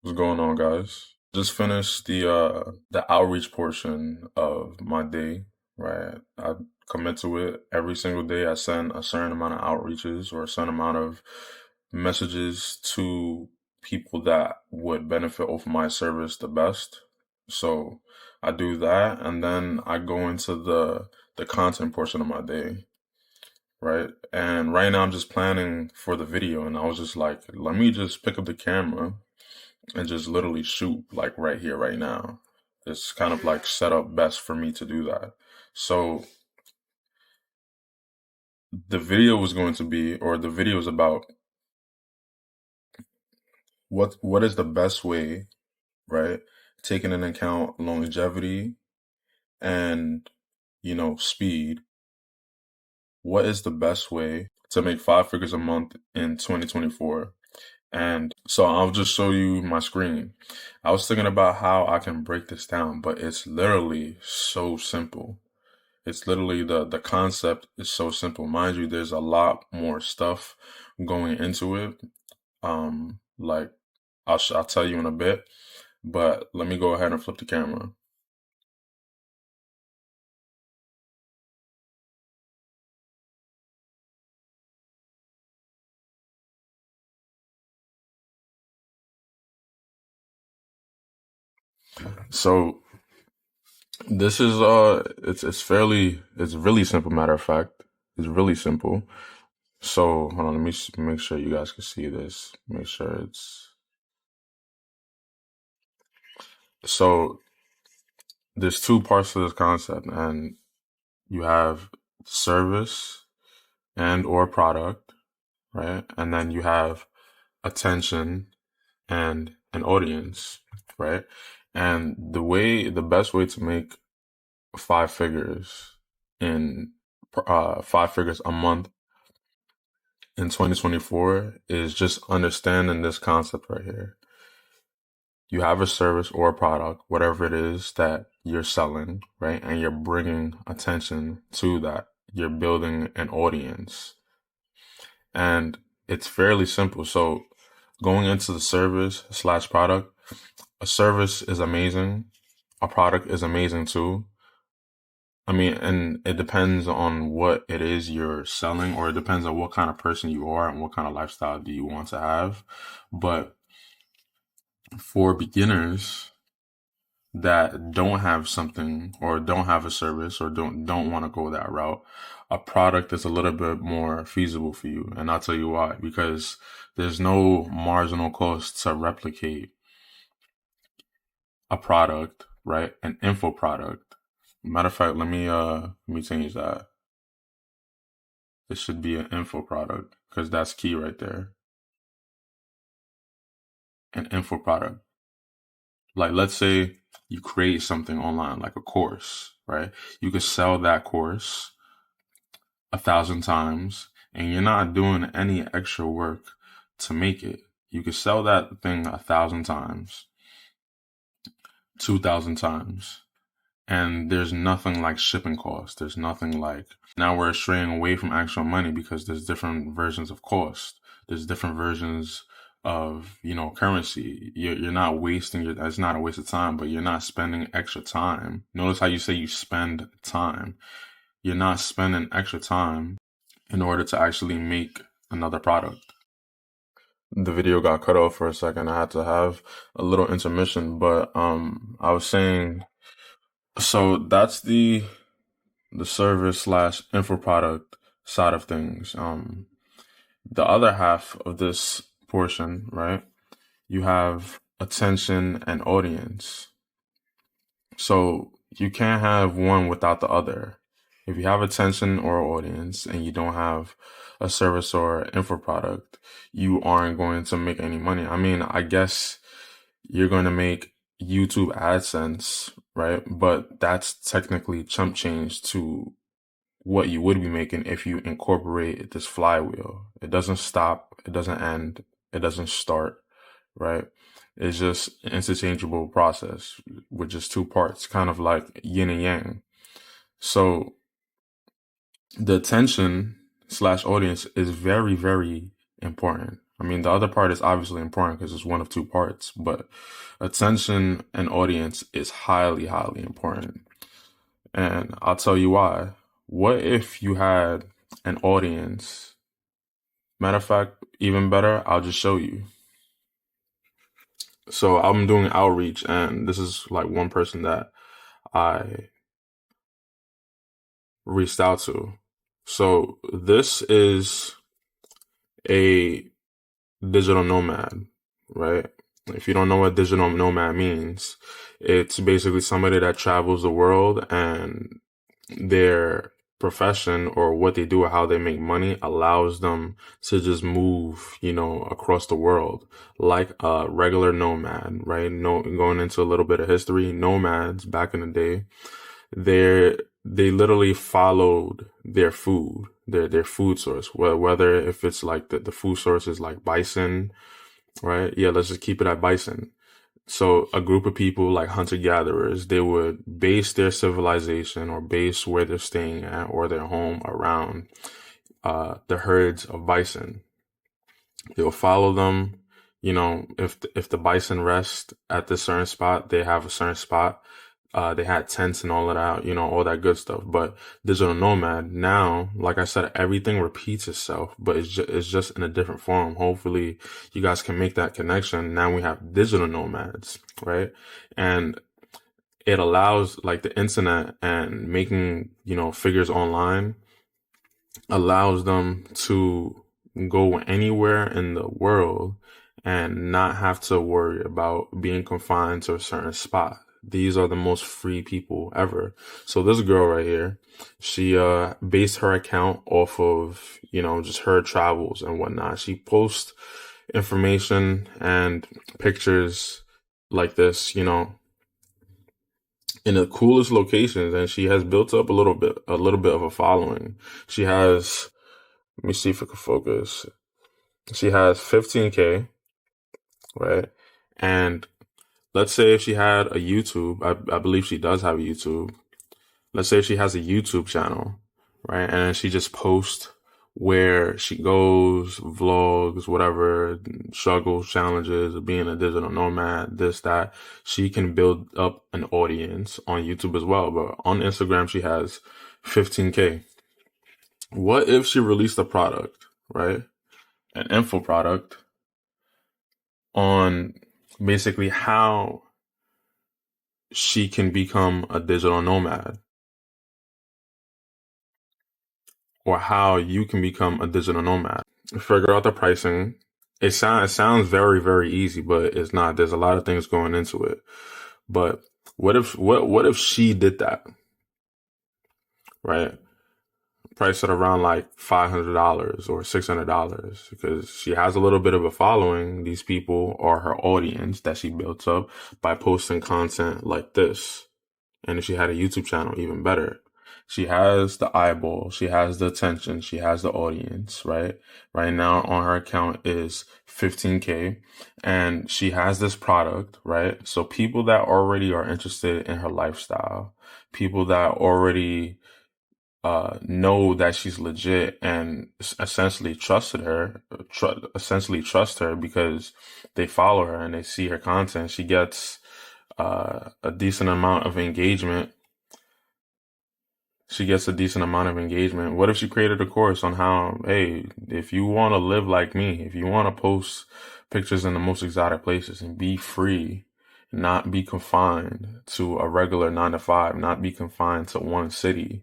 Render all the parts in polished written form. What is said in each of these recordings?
What's going on, guys? Just finished the outreach portion of my day, right? I commit to it every single day. I send a certain amount of outreaches or a certain amount of messages to people that would benefit off my service the best. So I do that, and then I go into the content portion of my day, right? And right now I'm just planning for the video, and I was just like, let me just pick up the camera and just literally shoot like right here, right now. It's kind of like set up best for me to do that. So the video was going to be, or the video is about what is the best way, right? Taking into account longevity and speed. What is the best way to make 5 figures a month in 2024? And so I'll just show you my screen. I was thinking about how I can break this down, but it's literally so simple. It's literally the concept is so simple. Mind you, there's a lot more stuff going into it. Like I'll tell you in a bit, but let me go ahead and flip the camera. So this is it's really simple. Matter of fact, it's really simple. So hold on, let me make sure you guys can see this. Make sure it's so there's two parts to this concept, and you have service and or product, right? And then you have attention and an audience, right? And the best way to make 5 figures in 5 figures a month in 2024 is just understanding this concept right here. You have a service or a product, whatever it is that you're selling, right? And you're bringing attention to that. You're building an audience. And it's fairly simple. So going into the service slash product, a service is amazing. A product is amazing too. I mean, and it depends on what it is you're selling, or it depends on what kind of person you are and what kind of lifestyle do you want to have. But for beginners that don't have something or don't have a service or don't want to go that route, a product is a little bit more feasible for you. And I'll tell you why. Because there's no marginal cost to replicate a product, right? An info product. Matter of fact, let me change that. It should be an info product because that's key right there. An info product. Like, let's say you create something online, like a course, right? You could sell that course 1,000 times, and you're not doing any extra work to make it. You could sell that thing 1,000 times, 2,000 times, and there's nothing like shipping costs. There's nothing like, now we're straying away from actual money because there's different versions of cost. There's different versions of, currency. You're not wasting it's not a waste of time, but you're not spending extra time. Notice how you say you spend time. You're not spending extra time in order to actually make another product. The video got cut off for a second. I had to have a little intermission, but I was saying, so that's the service slash info product side of things. The other half of this portion, right? You have attention and audience. So you can't have one without the other. If you have attention or audience and you don't have a service or info product, you aren't going to make any money. I mean, I guess you're going to make YouTube AdSense, right? But that's technically chump change to what you would be making if you incorporate this flywheel. It doesn't stop, it doesn't end, it doesn't start, right? It's just an interchangeable process with just two parts, kind of like yin and yang. So the attention slash audience is very, very important. I mean, the other part is obviously important because it's one of two parts, but attention and audience is highly, highly important. And I'll tell you why. What if you had an audience? Matter of fact, even better, I'll just show you. So I'm doing outreach, and this is like one person that I reached out to. So this is a digital nomad, right? If you don't know what digital nomad means, it's basically somebody that travels the world, and their profession or what they do or how they make money allows them to just move, across the world like a regular nomad, right? No, going into a little bit of history, nomads back in the day, they literally followed their food, their food source, whether if it's like the food source is like bison, right? Yeah, let's just keep it at bison. So a group of people like hunter gatherers, they would base their civilization or base where they're staying at or their home around the herds of bison. They'll follow them. If the bison rest at this certain spot, they have a certain spot. They had tents and all of that, all that good stuff. But digital nomad now, like I said, everything repeats itself, but it's just in a different form. Hopefully you guys can make that connection. Now we have digital nomads, right? And it allows like the internet and making, figures online allows them to go anywhere in the world and not have to worry about being confined to a certain spot. These are the most free people ever. So this girl right here, she based her account off of, just her travels and whatnot. She posts information and pictures like this, in the coolest locations, and she has built up a little bit of a following. She has, let me see if I can focus. She has 15K, right? And let's say if she had a YouTube, I believe she does have a YouTube. Let's say she has a YouTube channel, right? And she just posts where she goes, vlogs, whatever, struggles, challenges of being a digital nomad, this, that. She can build up an audience on YouTube as well. But on Instagram, she has 15K. What if she released a product, right? An info product on basically how she can become a digital nomad or how you can become a digital nomad. Figure out the pricing. It sounds very, very easy, but it's not. There's a lot of things going into it. But what if she did that, right? Price it around like $500 or $600 because she has a little bit of a following. These people are her audience that she built up by posting content like this. And if she had a YouTube channel, even better. She has the eyeball, she has the attention, she has the audience, right? Right now on her account is 15K, and she has this product, right? So people that already are interested in her lifestyle, people that already know that she's legit and essentially essentially trust her because they follow her and they see her content. She gets a decent amount of engagement. What if she created a course on how, hey, if you want to live like me, if you want to post pictures in the most exotic places and be free, not be confined to a regular 9 to 5, not be confined to one city,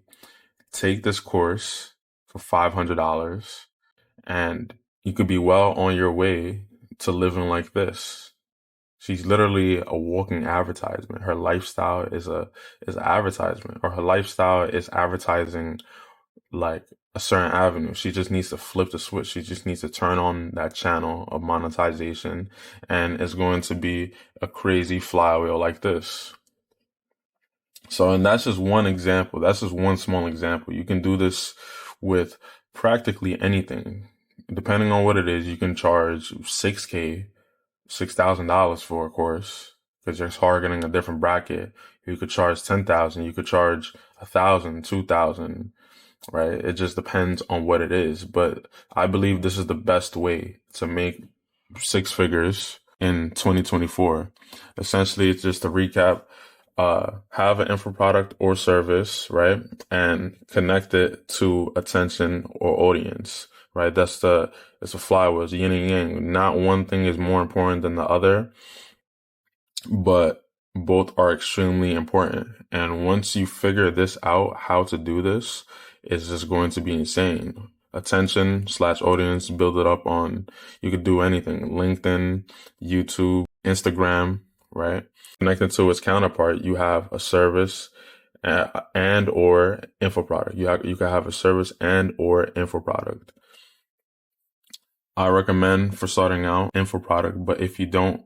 take this course for $500 and you could be well on your way to living like this. She's literally a walking advertisement. Her lifestyle is an advertisement, or her lifestyle is advertising like a certain avenue. She just needs to flip the switch. She just needs to turn on that channel of monetization, and it's going to be a crazy flywheel like this. So, and that's just one example. That's just one small example. You can do this with practically anything. Depending on what it is, you can charge 6K, $6,000 for a course because you're targeting a different bracket. You could charge 10,000. You could charge 1,000, 2,000. right? It just depends on what it is. But I believe this is the best way to make six figures in 2024. Essentially, it's just to recap, have an info product or service, right? And connect it to attention or audience, right? It's a flywheel, it's yin and yang. Not one thing is more important than the other, but both are extremely important. And once you figure this out, how to do this, it's just going to be insane. Attention slash audience, build it up on, you could do anything, LinkedIn, YouTube, Instagram, right? Connected to its counterpart, you have a service and or info product. You can have a service and or info product. I recommend for starting out info product, but if you don't,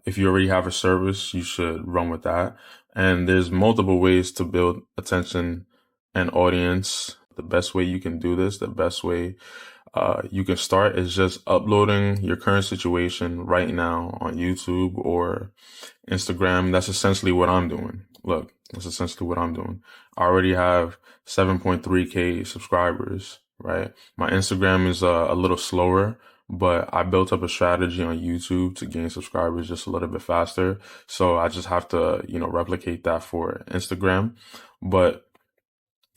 if you already have a service, you should run with that. And there's multiple ways to build attention and audience. The best way you can do this, the best way you can start is just uploading your current situation right now on YouTube or Instagram. That's essentially what I'm doing. Look, that's essentially what I'm doing. I already have 7.3K subscribers, right? My Instagram is a little slower, but I built up a strategy on YouTube to gain subscribers just a little bit faster. So I just have to, replicate that for Instagram. But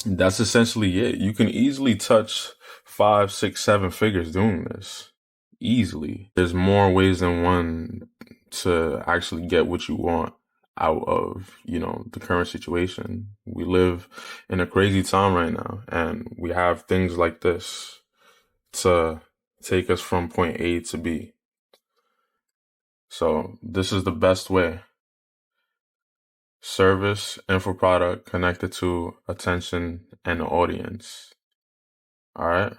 that's essentially it. You can easily touch 5, 6, 7 figures doing this. Easily. There's more ways than one to actually get what you want out of, the current situation. We live in a crazy time right now, and we have things like this to take us from point A to B. So this is the best way. Service, info product connected to attention and audience. All right.